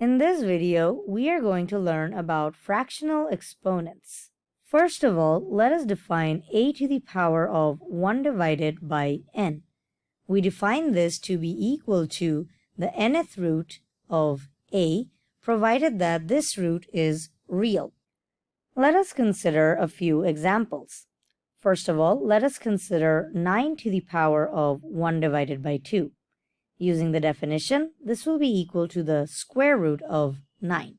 In this video, we are going to learn about fractional exponents. First of all, let us define a to the power of 1 divided by n. We define this to be equal to the nth root of a, provided that this root is real. Let us consider a few examples. First of all, let us consider 9 to the power of 1 divided by 2. Using the definition, this will be equal to the square root of 9.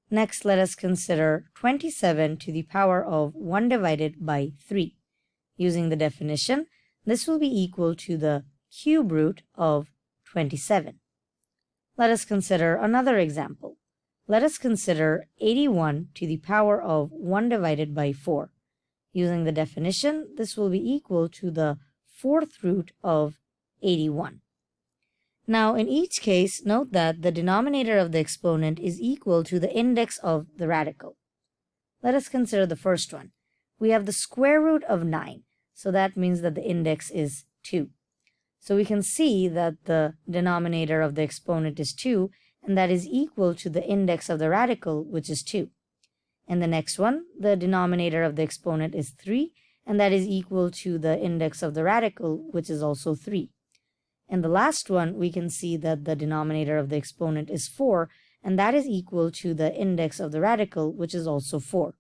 Next, let us consider 27 to the power of 1 divided by 3. Using the definition, this will be equal to the cube root of 27. Let us consider another example. Let us consider 81 to the power of 1 divided by 4. Using the definition, this will be equal to the fourth root of 81. Now, in each case, note that the denominator of the exponent is equal to the index of the radical. Let us consider the first one. We have the square root of 9, so that means that the index is 2. So we can see that the denominator of the exponent is 2, and that is equal to the index of the radical, which is 2. And the next one, the denominator of the exponent is 3, and that is equal to the index of the radical, which is also 3. In the last one, we can see that the denominator of the exponent is 4, and that is equal to the index of the radical, which is also 4.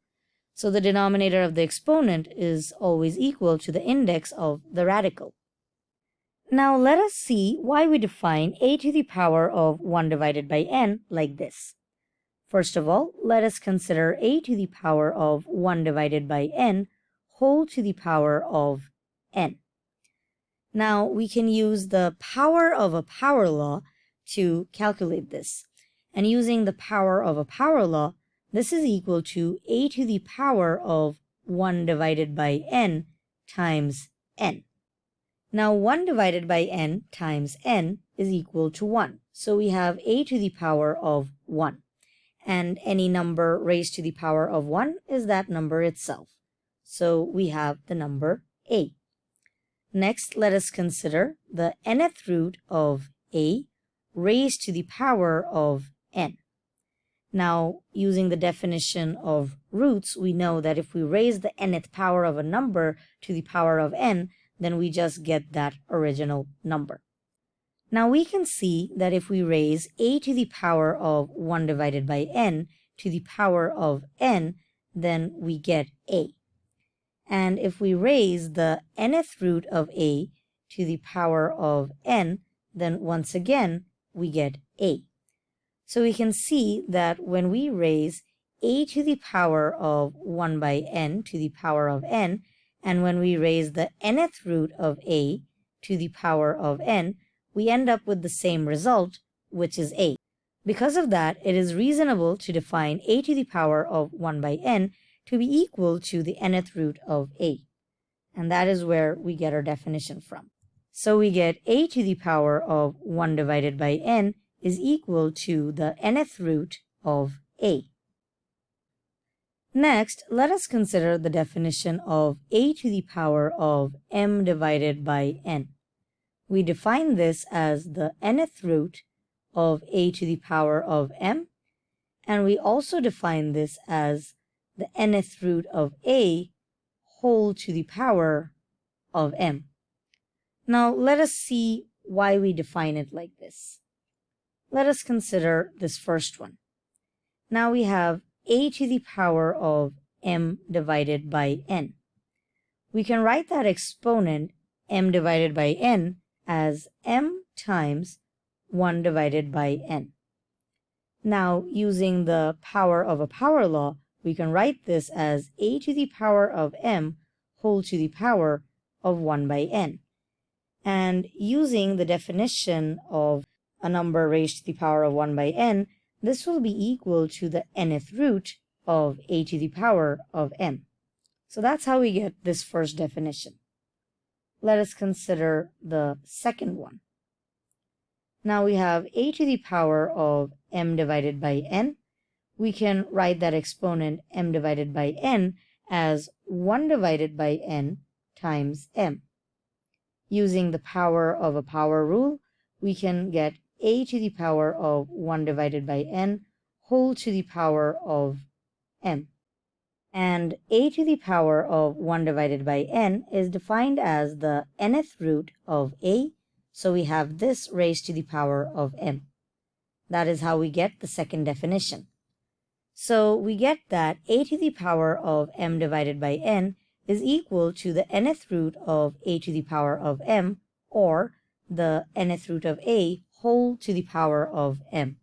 So the denominator of the exponent is always equal to the index of the radical. Now let us see why we define a to the power of 1 divided by n like this. First of all, let us consider a to the power of 1 divided by n whole to the power of n. Now, we can use the power of a power law to calculate this. And using the power of a power law, this is equal to a to the power of 1 divided by n times n. Now, 1 divided by n times n is equal to 1. So we have a to the power of 1. And any number raised to the power of 1 is that number itself. So we have the number a. Next, let us consider the nth root of a raised to the power of n. Now, using the definition of roots, we know that if we raise the nth power of a number to the power of n, then we just get that original number. Now, we can see that if we raise a to the power of 1 divided by n to the power of n, then we get a. And if we raise the nth root of a to the power of n, then once again, we get a. So we can see that when we raise a to the power of 1 by n to the power of n, and when we raise the nth root of a to the power of n, we end up with the same result, which is a. Because of that, it is reasonable to define a to the power of 1 by n to be equal to the nth root of a. And that is where we get our definition from. So we get a to the power of 1 divided by n is equal to the nth root of a. Next, let us consider the definition of a to the power of m divided by n. We define this as the nth root of a to the power of m, and we also define this as the nth root of a whole to the power of m. Now let us see why we define it like this. Let us consider this first one. Now we have a to the power of m divided by n. We can write that exponent m divided by n as m times 1 divided by n. Now, using the power of a power law, we can write this as a to the power of m whole to the power of 1 by n. And using the definition of a number raised to the power of 1 by n, this will be equal to the nth root of a to the power of m. So that's how we get this first definition. Let us consider the second one. Now we have a to the power of m divided by n. We can write that exponent m divided by n as 1 divided by n times m. Using the power of a power rule, we can get a to the power of 1 divided by n whole to the power of m. And a to the power of 1 divided by n is defined as the nth root of a, so we have this raised to the power of m. That is how we get the second definition. So we get that a to the power of m divided by n is equal to the nth root of a to the power of m, or the nth root of a whole to the power of m.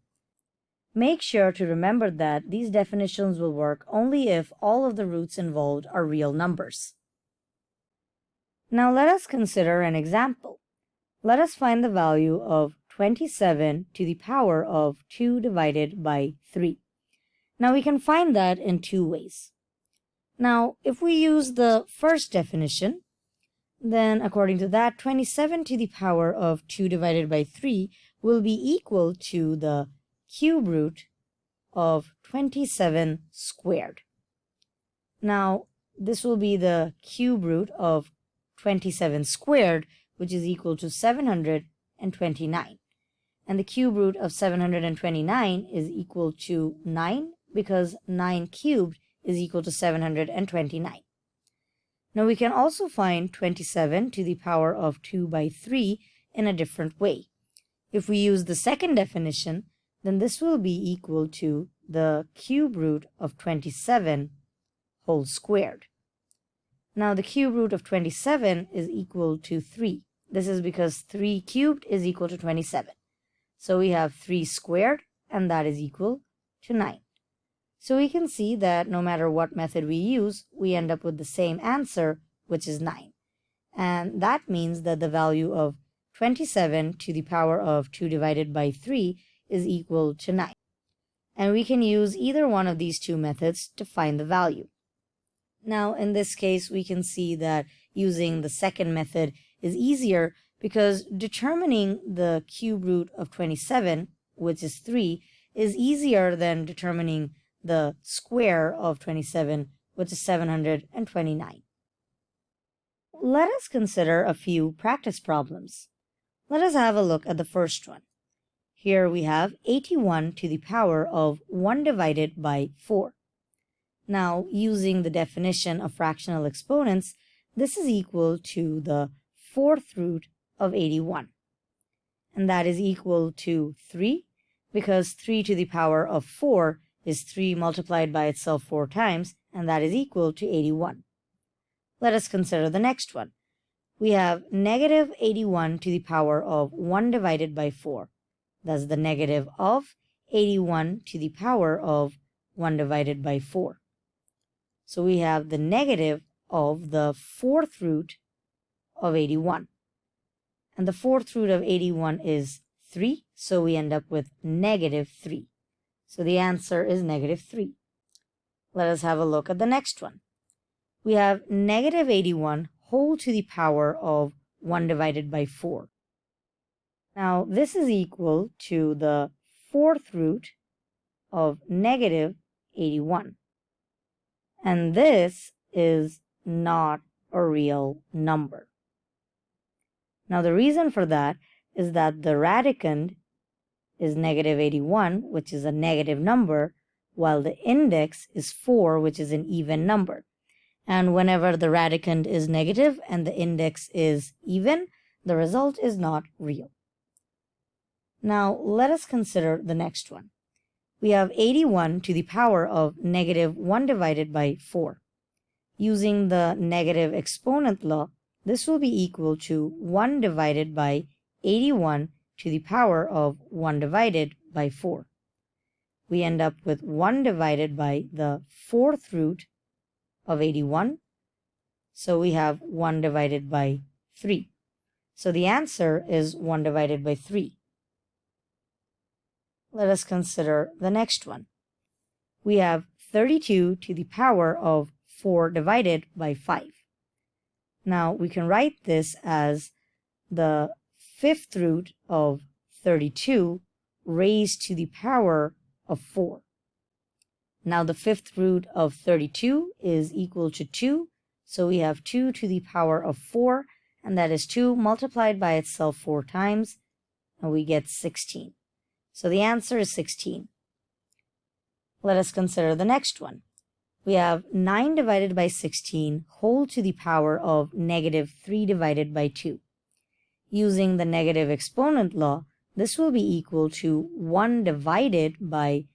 Make sure to remember that these definitions will work only if all of the roots involved are real numbers. Now let us consider an example. Let us find the value of 27 to the power of 2 divided by 3. Now we can find that in two ways. Now if we use the first definition, then according to that, 27 to the power of 2 divided by 3 will be equal to the cube root of 27 squared. Now this will be the cube root of 27 squared, which is equal to 729. And the cube root of 729 is equal to 9, because 9 cubed is equal to 729. Now we can also find 27 to the power of 2 by 3 in a different way. If we use the second definition, then this will be equal to the cube root of 27 whole squared. Now the cube root of 27 is equal to 3. This is because 3 cubed is equal to 27. So we have 3 squared, and that is equal to 9. So we can see that no matter what method we use, we end up with the same answer, which is 9. And that means that the value of 27 to the power of 2 divided by 3 is equal to 9. And we can use either one of these two methods to find the value. Now in this case, we can see that using the second method is easier because determining the cube root of 27, which is 3, is easier than determining the square of 27, which is 729. Let us consider a few practice problems. Let us have a look at the first one. Here we have 81 to the power of 1 divided by 4. Now, using the definition of fractional exponents, this is equal to the fourth root of 81. And that is equal to 3, because 3 to the power of 4 is 3 multiplied by itself 4 times, and that is equal to 81. Let us consider the next one. We have negative 81 to the power of 1 divided by 4. That's the negative of 81 to the power of 1 divided by 4. So we have the negative of the fourth root of 81. And the fourth root of 81 is 3, so we end up with negative 3. So the answer is negative 3. Let us have a look at the next one. We have negative 81 whole to the power of 1 divided by 4. Now this is equal to the fourth root of negative 81. And this is not a real number. Now the reason for that is that the radicand is negative 81, which is a negative number, while the index is 4, which is an even number. And whenever the radicand is negative and the index is even, the result is not real. Now let us consider the next one. We have 81 to the power of negative 1 divided by 4. Using the negative exponent law, this will be equal to 1 divided by 81 to the power of 1 divided by 4. We end up with 1 divided by the fourth root of 81. So we have 1 divided by 3. So the answer is 1 divided by 3. Let us consider the next one. We have 32 to the power of 4 divided by 5. Now we can write this as the fifth root of 32 raised to the power of 4. Now the fifth root of 32 is equal to 2, so we have 2 to the power of 4, and that is 2 multiplied by itself 4 times, and we get 16. So the answer is 16. Let us consider the next one. We have 9 divided by 16 whole to the power of negative 3 divided by 2. Using the negative exponent law, this will be equal to 1 divided by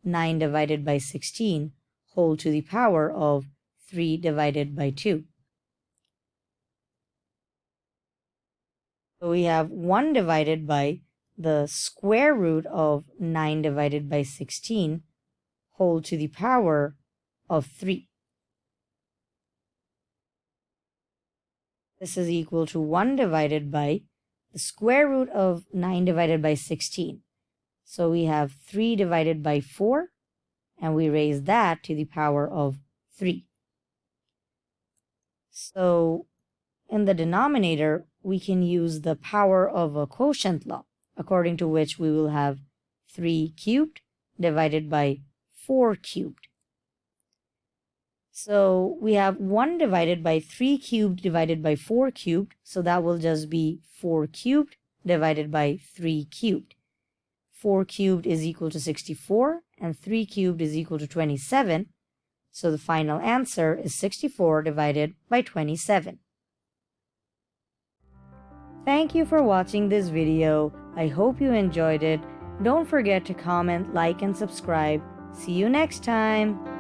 9 divided by 16 whole to the power of 3 divided by 2. So we have 1 divided by the square root of 9 divided by 16 whole to the power of 3. This is equal to 1 divided by the square root of 9 divided by 16. So we have 3 divided by 4, and we raise that to the power of 3. So in the denominator, we can use the power of a quotient law, according to which we will have 3 cubed divided by 4 cubed. So we have 1 divided by 3 cubed divided by 4 cubed, so that will just be 4 cubed divided by 3 cubed. 4 cubed is equal to 64, and 3 cubed is equal to 27, so the final answer is 64 divided by 27. Thank you for watching this video. I hope you enjoyed it. Don't forget to comment, like, and subscribe. See you next time.